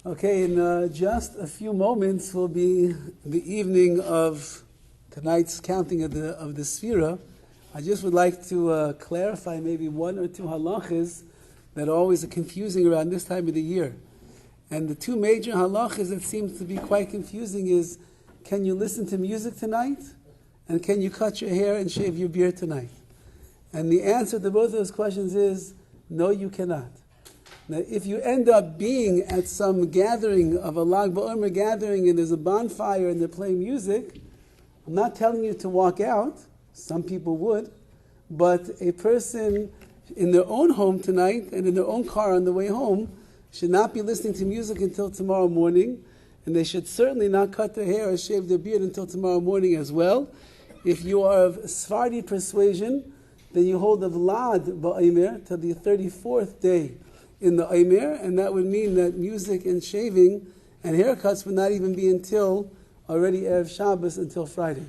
Okay, in just a few moments will be the evening of tonight's counting of the Sefira. I just would like to clarify maybe one or two halachas that are always confusing around this time of the year. And the two major halachas that seem to be quite confusing is, can you listen to music tonight? And can you cut your hair and shave your beard tonight? And the answer to both of those questions is, no, you cannot. Now, if you end up being at some gathering of a Lag BaOmer gathering and there's a bonfire and they're playing music, I'm not telling you to walk out. Some people would. But a person in their own home tonight and in their own car on the way home should not be listening to music until tomorrow morning. And they should certainly not cut their hair or shave their beard until tomorrow morning as well. If you are of Sephardi persuasion, then you hold of Lad BaOmer till the 34th day in the Omer, and that would mean that music and shaving and haircuts would not even be until already Erev Shabbos, until Friday.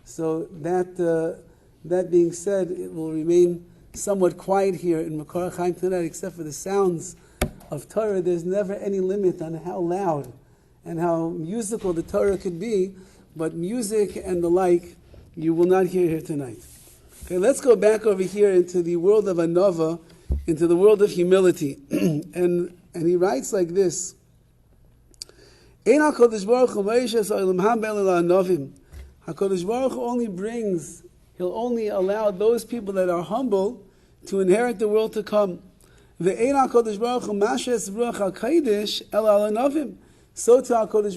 So that being said, it will remain somewhat quiet here in Makor HaChaim tonight, except for the sounds of Torah. There's never any limit on how loud and how musical the Torah could be, but music and the like, you will not hear here tonight. Okay, let's go back over here into the world of Anova, into the world of humility. and he writes like this: HaKadosh Baruch Hu only brings, he'll only allow those people that are humble to inherit the world to come. So to HaKadosh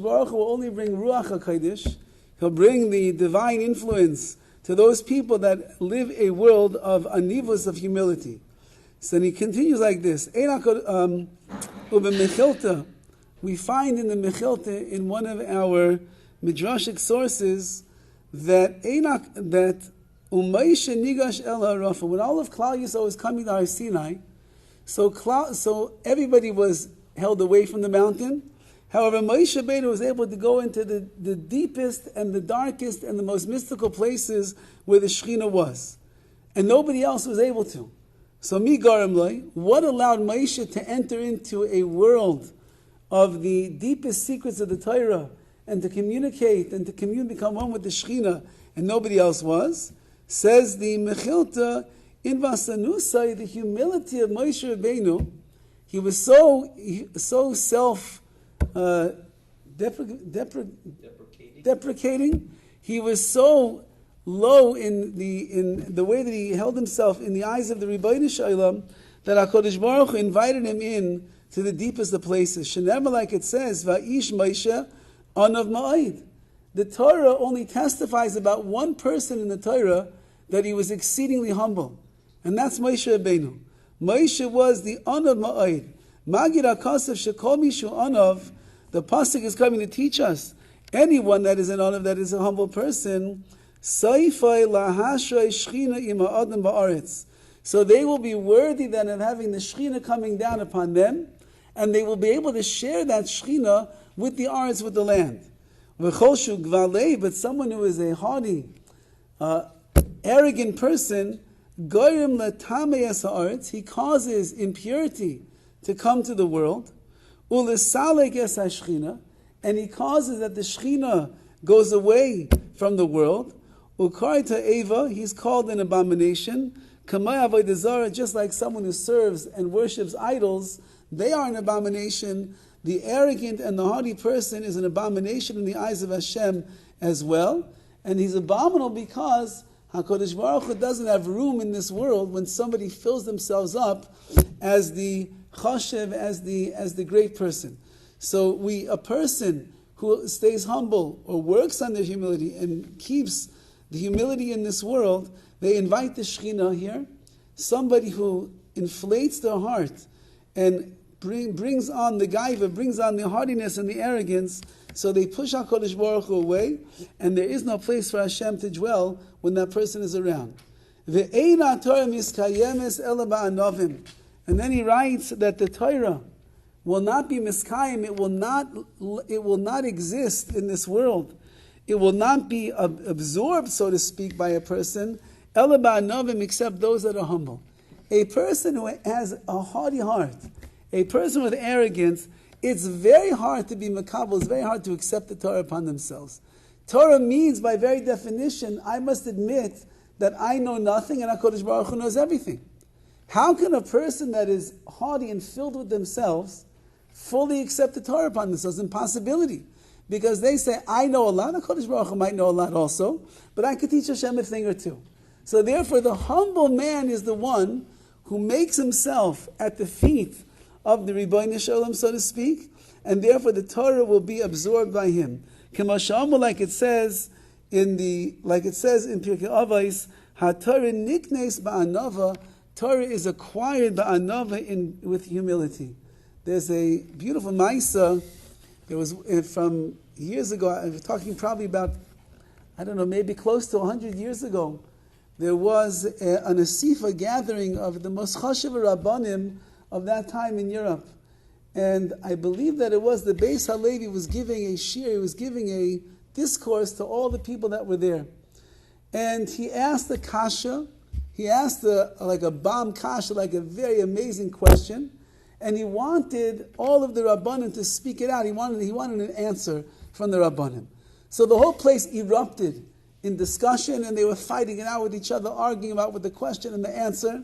Baruch Hu will only bring Ruach HaKodesh. He'll bring the divine influence to those people that live a world of anivos, of humility. So he continues like this. We find in the Mechilta, in one of our midrashic sources, that when all of Klal Yisrael was coming to Har Sinai, so everybody was held away from the mountain. However, Moshe Rabbeinu was able to go into the deepest and the darkest and the most mystical places where the Shekhinah was. And nobody else was able to. So mi garam loi, what allowed Moshe to enter into a world of the deepest secrets of the Torah and to communicate and to become one with the Shekhinah, and nobody else was? Says the Mechilta, in Vasanusai, the humility of Moshe Rabbeinu, he was so self deprecating. He was so low in the way that he held himself in the eyes of the Rebbeinu Shalom, that HaKadosh Baruch Hu invited him in to the deepest of places. Shenemar, like it says, Va'ish Moshe Anav Ma'id. The Torah only testifies about one person in the Torah that he was exceedingly humble, and that's Moshe Rabbeinu. Moshe was the Anav Ma'id. Magid HaKasav Shekol Mishu Anav. The pasuk is coming to teach us, anyone that is an Anav, that is a humble person, Saifai lahashrei Shechina ima adam ba'aretz. So they will be worthy then of having the Shechina coming down upon them, and they will be able to share that Shechina with the Aretz, with the land. V'choshu gvalei, but someone who is a haughty, arrogant person, goyim letamei es haaretz, he causes impurity to come to the world, ulesalek es hashchina, and he causes that the Shechina goes away from the world. Ukarita Eva, he's called an abomination. Kamay avodah zarah, just like someone who serves and worships idols, they are an abomination. The arrogant and the haughty person is an abomination in the eyes of Hashem as well. And he's abominable because HaKadosh Baruch Hu doesn't have room in this world when somebody fills themselves up as the chashev, as the great person. So a person who stays humble or works on their humility and keeps the humility in this world, they invite the Shekhinah here, somebody who inflates their heart and brings on the gaiva, brings on the haughtiness and the arrogance, so they push HaKadosh Baruch Hu away, and there is no place for Hashem to dwell when that person is around. Ve'eina Torah miskayemes ela ba'anovim. And then he writes that the Torah will not be miskayim, it will not exist in this world. It will not be absorbed, so to speak, by a person, ela ba'anovim, except those that are humble. A person who has a haughty heart, a person with arrogance, it's very hard to be makabel, it's very hard to accept the Torah upon themselves. Torah means, by very definition, I must admit that I know nothing and HaKadosh Baruch Hu knows everything. How can a person that is haughty and filled with themselves fully accept the Torah upon themselves? Impossibility. Because they say, I know a lot, HaKadosh Baruch Hu might know a lot also, but I could teach Hashem a thing or two. So therefore, the humble man is the one who makes himself at the feet of the Ribono Shel Olam, so to speak, and therefore the Torah will be absorbed by him. Like it says in Pirkei Avos, HaTorah niknes ba'anava, Torah is acquired ba'anava with humility. There's a beautiful Maisa. There was from years ago. I was talking probably about, I don't know, maybe close to 100 years ago. There was an Asifa gathering of the most chashuv Rabbanim of that time in Europe. And I believe that it was the Beis Halevi was giving a shir, he was giving a discourse to all the people that were there. And he asked the kasha, he asked like a bomb kasha, like a very amazing question, and he wanted all of the Rabbanim to speak it out. He wanted an answer from the Rabbanim. So the whole place erupted in discussion, and they were fighting it out with each other, arguing about what the question and the answer.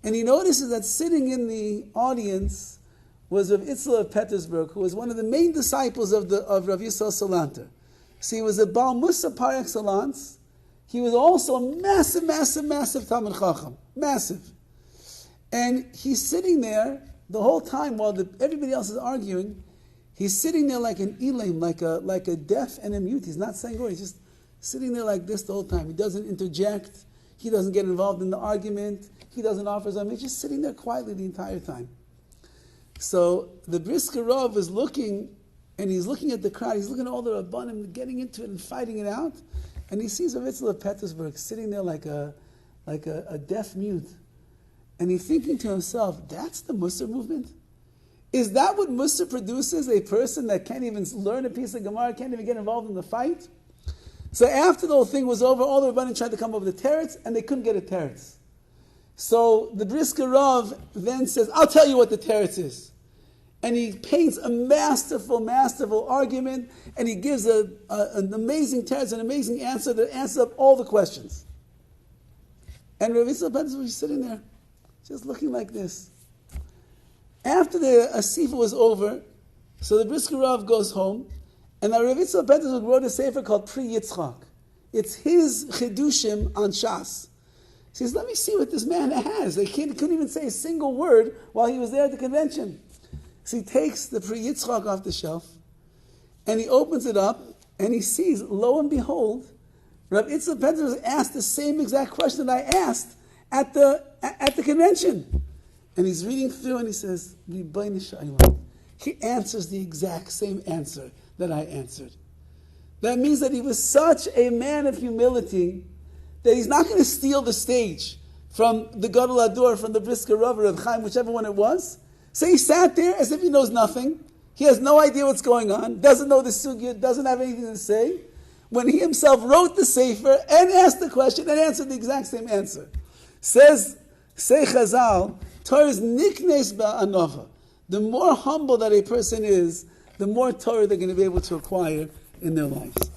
And he notices that sitting in the audience was Rav Itzler of Petersburg, who was one of the main disciples of Rav Yisrael Salanter. So he was a Baal Musa par excellence. He was also a massive Talmid Chacham. Massive. And he's sitting there the whole time while everybody else is arguing. He's sitting there like an Elam, like a deaf and a mute. He's not saying a word. He's just sitting there like this the whole time. He doesn't interject. He doesn't get involved in the argument. He doesn't offer something. He's just sitting there quietly the entire time. So the Brisker Rav is looking, and he's looking at the crowd. He's looking at all the Rabbanim getting into it and fighting it out. And he sees Rav Itzler of Petersburg sitting there like a deaf mute. And he's thinking to himself, that's the Musar movement? Is that what Musar produces? A person that can't even learn a piece of Gemara, can't even get involved in the fight? So after the whole thing was over, all the Rabbanim tried to come up with a teretz, and they couldn't get a teretz. So the Brisker Rav then says, I'll tell you what the teretz is. And he paints a masterful argument, and he gives an amazing teretz, an amazing answer that answers up all the questions. And Rav Yitzchak Petersburg was sitting there, just looking like this. After the Asifa was over, so the Brisker Rav goes home, and now Rav Yitzchak Petersburg wrote a sefer called Pri Yitzchak. It's his chidushim on Shas. He says, let me see what this man has. They couldn't even say a single word while he was there at the convention. So he takes the Pri Yitzchak off the shelf, and he opens it up, and he sees, lo and behold, Rav Yitzchak Petersburg asked the same exact question that I asked at the convention. And he's reading through, and he says, he answers the exact same answer that I answered. That means that he was such a man of humility that he's not going to steal the stage from the Gadol Ador, from the Brisker Rav or Rav Chaim, whichever one it was. So he sat there as if he knows nothing. He has no idea what's going on, doesn't know the sugya, doesn't have anything to say. When he himself wrote the sefer and asked the question and answered the exact same answer. Say Chazal, Torah is niknes ba'anova. The more humble that a person is, the more Torah they're going to be able to acquire in their lives.